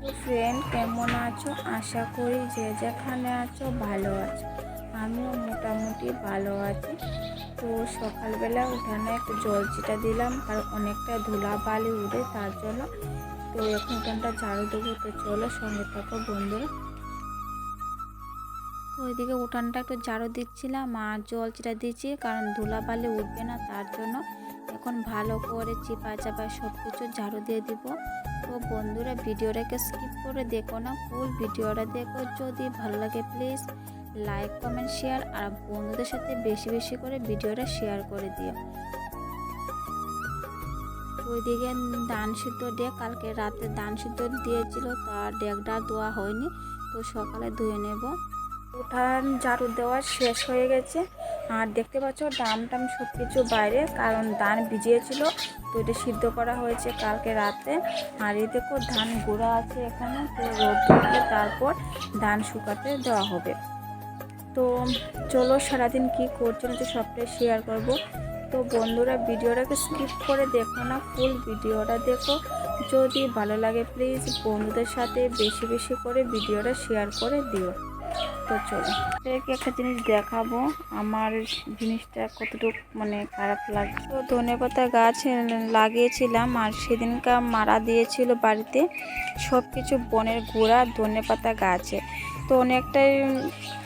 তো ফ্রেন্ড, কেমন আছো? আশা করি যে যেখানে আছো ভালো আছো। আমিও মোটামুটি ভালো আছি। তো সকালবেলা উঠানে একটু জল ছিটা দিলাম, কারণ অনেকটা ধুলা বালি উঠে, তার জন্য। তো এখন উঠানটা ঝাড়ু দেবো। তো চলো সঙ্গে থাকো বন্ধুরা। তো ওইদিকে উঠানটা একটু ঝাড়ু দিচ্ছিলাম আর জল ছিটা দিচ্ছি, কারণ ধুলা বালি উঠবে না, তার জন্য। এখন ভালো করে চিপা চাপা সব কিছু ঝাড়ু দিয়ে দিব। তো বন্ধুরা, ভিডিওটাকে স্কিপ করে দেখো না, ফুল ভিডিওটা দেখো। যদি ভালো লাগে প্লিজ লাইক কমেন্ট শেয়ার, আর বন্ধুদের সাথে বেশি বেশি করে ভিডিওটা শেয়ার করে দিও। তো ওইদিকে ধান সিদ্ধ দিয়ে, কালকে রাতে ধান সিদ্ধ দিয়েছিল, তার ডেকটা ধোয়া হয়নি, তো সকালে ধুয়ে নেব। উঠান ঝাড়ু দেওয়া শেষ হয়ে গেছে, আর দেখতে পাচ্ছ ডাম টাম সব কিছু বাইরে, কারণ ধান ভিজিয়েছিল, তো এটা সিদ্ধ করা হয়েছে কালকে রাতে। আর এই দেখো ধান গুঁড়া আছে এখানে, তো রোদ উঠলে তারপর ধান শুকাতে দেওয়া হবে। তো চলো সারাদিন কি করছি না, তো সবটাই শেয়ার করব। তো বন্ধুরা, ভিডিওটাকে স্কিপ করে দেখো না, ফুল ভিডিওটা দেখো। যদি ভালো লাগে প্লিজ বন্ধুদের সাথে বেশি বেশি করে ভিডিওটা শেয়ার করে দিও। তো চলো একটা জিনিস দেখাবো, আমার জিনিসটা কতটুকু খারাপ লাগে। তো ধনেপাতা গাছ লাগিয়েছিলাম, আর সেদিনকার মারা দিয়েছিল বাড়িতে সব কিছু বনের গুঁড়া ধনেপাতা গাছে। তো অনেকটাই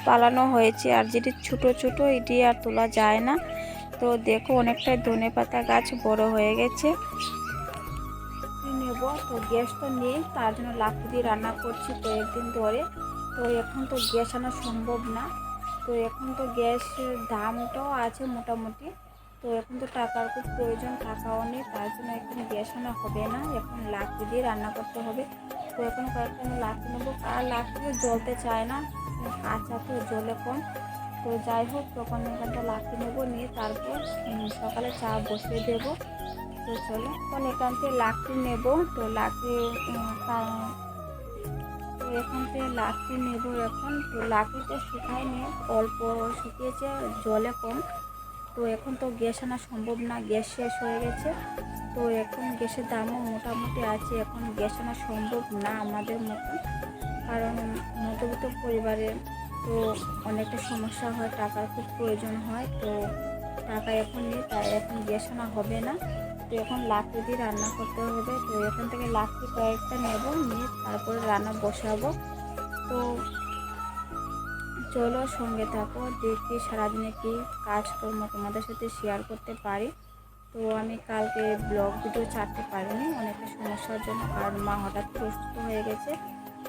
পালানো হয়েছে, আর যেটি ছোট ছোট এটি আর তোলা যায় না। তো দেখো অনেকটাই ধনেপাতা গাছ বড় হয়ে গেছে। নেব, তো গ্যাস তো নেই, তার জন্য লাকড়ি দিয়ে রান্না করছি কয়েকদিন ধরে। তো এখন তো গ্যাস আনা সম্ভব না। তো এখন তো গ্যাসের দামটাও আছে মোটামুটি। তো এখন তো টাকার খুব প্রয়োজন, টাকাও নেই, তার জন্য এখন গ্যাস আনা হবে না, এখন লাকড়ি দিয়ে রান্না করতে হবে। তো এখন কয়েকটা আমি লাকড়ি নেবো, আর লাকড়িও জ্বলতে চায় না, কাঁচা তো জ্বলে কম। তো যাই হোক, তখন এখানটা লাকড়ি নেবো, নিয়ে তারপর সকালে চা বসিয়ে দেবো। তো চলো এখন এখান থেকে লাকড়ি নেব। তো লাকড়ি তো এখান থেকে লাকড়ি নেব এখন। তো লাকড়িটা শুকায়নি, অল্প শুকিয়েছে, জলে কম। তো এখন তো গ্যাস আনা সম্ভব না, গ্যাস শেষ হয়ে গেছে। তো এখন গ্যাসের দামও মোটামুটি আছে, এখন গ্যাস আনা সম্ভব না আমাদের মতন, কারণ মধ্যবিত্ত পরিবারে তো অনেকটা সমস্যা হয়, টাকার খুব প্রয়োজন হয়। তো টাকা এখন নেই, তাই এখন গ্যাস আনা হবে না। তো এখন লাকড়ি দিয়ে রান্না করতে হবে। তো এখান থেকে লাকড়ি কয়েকটা নেব, নিয়ে তারপরে রান্না বসাবো। তো চলো সঙ্গে থাকো, দেখি সারাদিনে কি কাজকর্ম তোমাদের সাথে শেয়ার করতে পারি। তো আমি কালকে ব্লগ ভিডিও ছাড়তে পারিনি অনেকটা সমস্যার জন্য, কারণ মা হঠাৎ করে অসুস্থ হয়ে গেছে।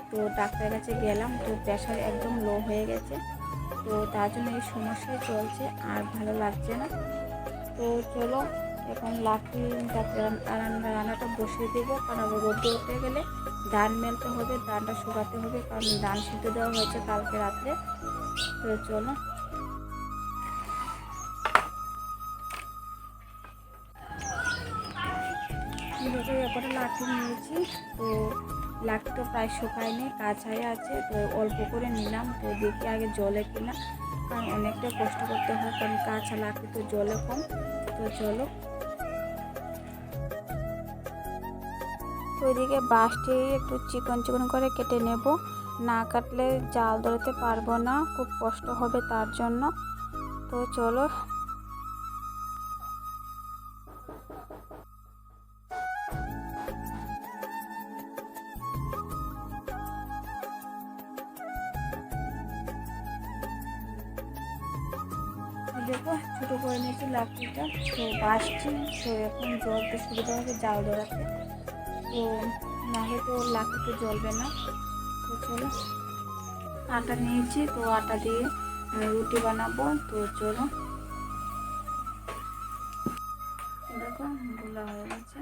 তো ডাক্তারের কাছে গেলাম, তো প্রেশার একদম লো হয়ে গেছে। তো তার জন্য এই সমস্যাই চলছে, আর ভালো লাগছে না। তো চলো এখন লাকড়ি রান্নাটা বসিয়ে দেবো, কারণ রোদে উঠে গেলে ধান মেলতে হবে, ধানটা শুকাতে হবে, কারণ ধান সিদ্ধ দেওয়া হয়েছে কালকে রাত্রে। তো চলো এরপরে লাকড়ি নিয়েছি। তো লাকড়িটা প্রায় শুকায়নি, কাঁচাই আছে, তো অল্প করে নিলাম। তো দেখি আগে জলে কিনা, কারণ অনেকটা কষ্ট করতে হয়, কারণ কাঁচা লাকড়ি তো জলে কম। তো চলো তো ওইদিকে বাঁশটি একটু চিকন চিকন করে কেটে নেব, না কাটলে জাল ধরতে পারবো না, খুব কষ্ট হবে তার জন্য। তো চলো দেখো ছোটো করে নিয়েছি লাকড়িটা, তো বাঁশছি। তো এখন জ্বলতে সুবিধা হবে জাল ধরাতে, তো নাহলে তো লাকড়ি তো জ্বলবে না। তো চলো আটা নিয়েছি, তো আটা দিয়ে রুটি বানাবো। তো চলো দেখো গোলা হয়ে গেছে।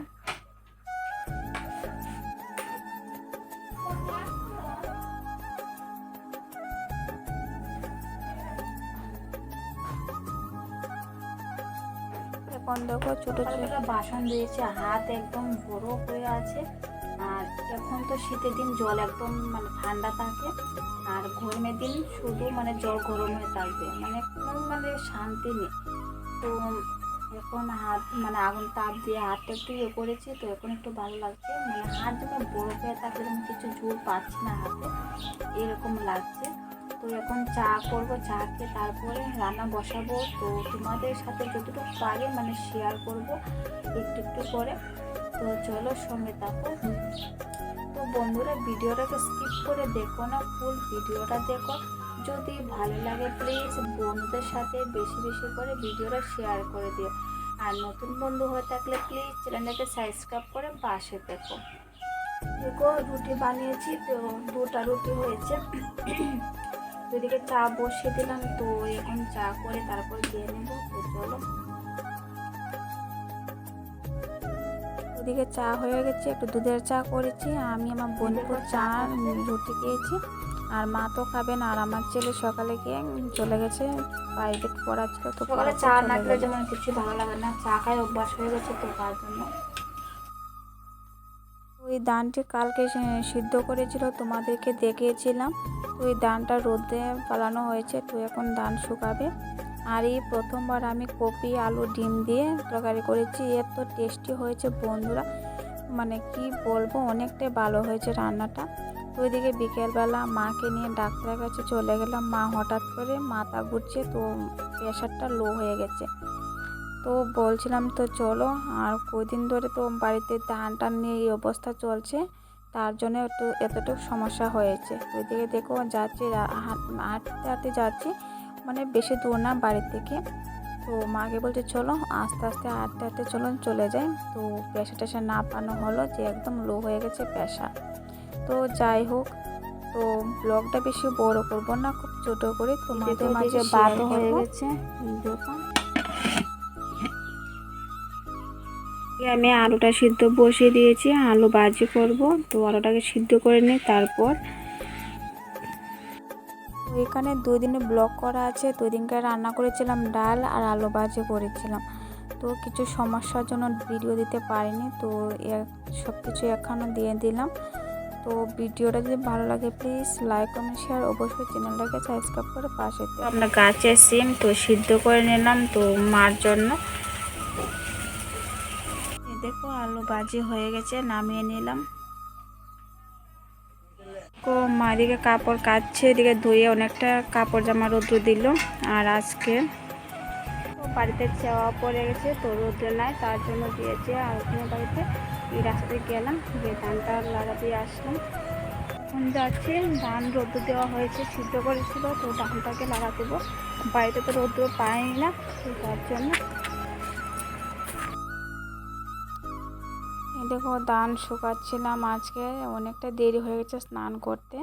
এখন দেখো ছোটো ছোটো বাসন দিয়েছে, হাত একদম বড় হয়ে আছে। আর এখন তো শীতের দিন জল একদম ঠান্ডা থাকে, আর গরমের দিন শুধু জল গরম হয়ে থাকবে, কোনো শান্তি নেই। তো এখন হাত মানে আগুন তাপ দিয়ে হাতটা একটু ইয়ে করেছি, তো এখন একটু ভালো লাগছে। মানে হাত যেমন বরফ হয়ে থাকলে যেমন কিছু জোর পাচ্ছি না হাতে, এরকম লাগছে। তো এখন চা করব, চা খেয়ে তারপরে রান্না বসাবো। তো তোমাদের সাথে যতটুকু পারি মানে শেয়ার করব একটু একটু করে। তো চলো সঙ্গে থাকো। তো বন্ধুরা, ভিডিওটাকে স্কিপ করে দেখো না, ফুল ভিডিওটা দেখো। যদি ভালো লাগে প্লিজ বন্ধুদের সাথে বেশি বেশি করে ভিডিওটা শেয়ার করে দিও। আর নতুন বন্ধু হয়ে থাকলে প্লিজ চ্যানেলটাকে সাবস্ক্রাইব করে পাশে দেখো। দেখো রুটি বানিয়েছি, তো 2টা রুটি হয়েছে। এদিকে চা বসিয়ে দিলাম, তো এখন চা করে তারপর দিয়ে নেব। তো চলো, ওদিকে চা হয়ে গেছে, একটু দুধের চা করেছি। আমি আমার বোনপুর চা রুটি খেয়েছি, আর মা তো খাবে না। আর আমার ছেলে সকালে গিয়ে চলে গেছে, প্রাইভেট পড়া ছিল, তো সকালে চা না খেলে যেমন কিছু ভালো লাগে না, চা খাই অভ্যাস হয়ে গেছে, তো তার জন্য। ওই ধানটি কালকে সিদ্ধ করেছিল, তোমাদেরকে দেখিয়েছিলাম। তো ওই ধানটা রোদে পালানো হয়েছে, তো এখন ধান শুকাবে। আর এই প্রথমবার আমি কপি আলু ডিম দিয়ে তরকারি করেছি, এত টেস্টি হয়েছে বন্ধুরা, মানে কি বলবো, অনেকটাই ভালো হয়েছে রান্নাটা। তো ওইদিকে বিকেলবেলা মাকে নিয়ে ডাক্তারের কাছে চলে গেলাম। মা হঠাৎ করে মাথা ঘুরছে, তো প্রেশারটা লো হয়ে গেছে। তো বলছিলাম তো চলো, আর কদিন ধরে তো বাড়িতে ধান টান নিয়ে এই অবস্থা চলছে, তার জন্য একটু এতটুকু সমস্যা হয়েছে। তো ওইদিকে দেখো যাচ্ছি, হাঁটতে হাঁটতে যাচ্ছি, মানে বেশি দূর না বাড়ি থেকে। তো মাকে বলছে চলো আস্তে আস্তে হাঁটতে হাঁটতে চলে যাই। তো প্রেশার টেশার না পানো হলো যে একদম লো হয়ে গেছে প্রেশার। তো যাই হোক, তো ব্লগটা বেশি বড় করব না, খুব ছোট করে তোমাদের মাঝে বাতও হয়ে গেছে। দেখুন, আমি আলুটা সিদ্ধ বসিয়ে দিয়েছি, আলু ভাজি করব। তো আলুটাকে সিদ্ধ করে নিই, তারপর এখানে 2 দিনে ব্লগ করা আছে। 2 দিনকার রান্না করেছিলাম ডাল আর আলু ভাজি করেছিলাম। তো কিছু সমস্যার জন্য ভিডিও দিতে পারিনি, তো সব কিছু এখানে দিয়ে দিলাম। তো ভিডিওটা যদি ভালো লাগে প্লিজ লাইক কমেন্ট শেয়ার, অবশ্যই চ্যানেলটাকে সাবস্ক্রাইব করে পাশে। আপনার গাছের সিম তো সিদ্ধ করে নিলাম, তো মার জন্য। দেখো আলু ভাজি হয়ে গেছে, নামিয়ে নিলাম। মা এদিকে কাপড় কাচ্ছে, এদিকে ধুয়ে অনেকটা কাপড় জামা রৌদ্র দিল। আর আজকে বাড়িতে চাওয়া পড়ে গেছে, তো রৌদ্র নাই, তার জন্য দিয়েছে। আর ওখানে বাড়িতে এই রাস্তায় গেলাম, গিয়ে ধানটা লাগা দিয়ে আসলাম। এখন যাচ্ছি, ধান রৌদ্র দেওয়া হয়েছে, সিদ্ধ করেছিল, তো ধানটাকে লাগা দেবো। বাড়িতে তো রৌদ্র পাইনি না, তো তার জন্য। দেখো ধান শুকাচ্ছিলাম, আজকে অনেকটা দেরি হয়ে গেছে স্নান করতে।